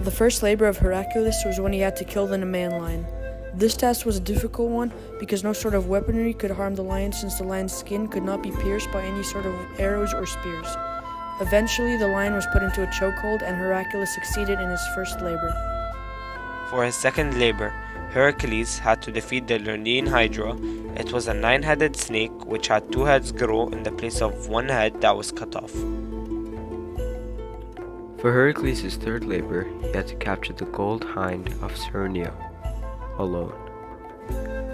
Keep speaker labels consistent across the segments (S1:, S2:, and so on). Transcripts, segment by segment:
S1: The first labor of Heracles was when he had to kill the Nemean lion. This task was a difficult one because no sort of weaponry could harm the lion since the lion's skin could not be pierced by any sort of arrows or spears. Eventually, the lion was put into a chokehold and Heracles succeeded in his first labor.
S2: For his second labor, Heracles had to defeat the Lernaean Hydra. It was a 9-headed snake which had 2 heads grow in the place of 1 head that was cut off.
S3: For Heracles' third labor, he had to capture the gold hind of Cernia alone.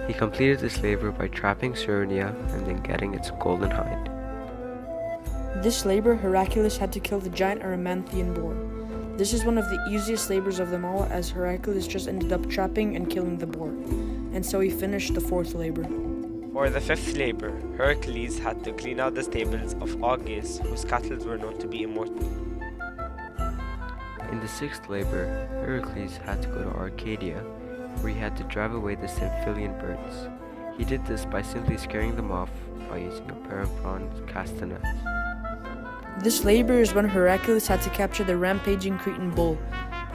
S3: He completed this labor by trapping Cernia and then getting its golden hind.
S1: This labor, Heracles had to kill the giant Erymanthian boar. This is one of the easiest labors of them all, as Heracles just ended up trapping and killing the boar, and so he finished the fourth labor.
S2: For the fifth labor, Heracles had to clean out the stables of Augeas, whose cattle were known to be immortal.
S3: In the sixth labor, Heracles had to go to Arcadia, where he had to drive away the Symphylian birds. He did this by simply scaring them off by using a pair of bronze castanets.
S1: This labor is when Heracles had to capture the rampaging Cretan bull.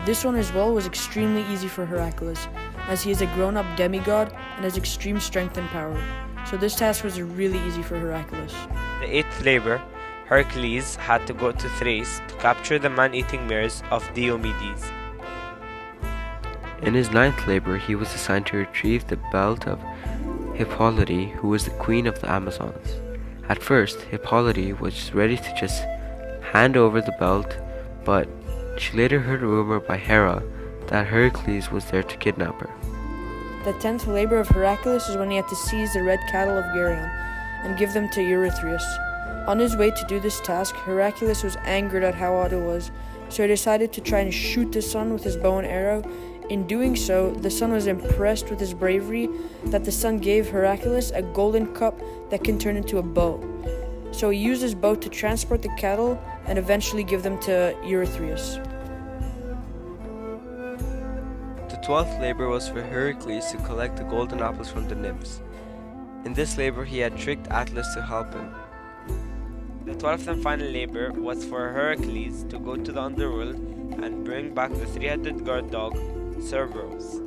S1: This one as well was extremely easy for Heracles, as he is a grown-up demigod and has extreme strength and power. So this task was really easy for Heracles.
S2: The eighth labor, Heracles had to go to Thrace to capture the man-eating mares of Diomedes.
S3: In his ninth labor, he was assigned to retrieve the belt of Hippolyte, who was the queen of the Amazons. At first, Hippolyte was ready to just hand over the belt, but she later heard a rumor by Hera that Heracles was there to kidnap her.
S1: The 10th labor of Heracles is when he had to seize the red cattle of Geryon and give them to Eurystheus. On his way to do this task, Heracles was angered at how odd it was, so he decided to try and shoot the sun with his bow and arrow. In doing so, the sun was impressed with his bravery that the sun gave Heracles a golden cup that can turn into a bow. So he used his bow to transport the cattle and eventually give them to Eurystheus.
S4: The 12th labor was for Heracles to collect the golden apples from the nymphs. In this labor, he had tricked Atlas to help him.
S2: The 12th and final labor was for Heracles to go to the underworld and bring back the 3-headed guard dog, Cerberus.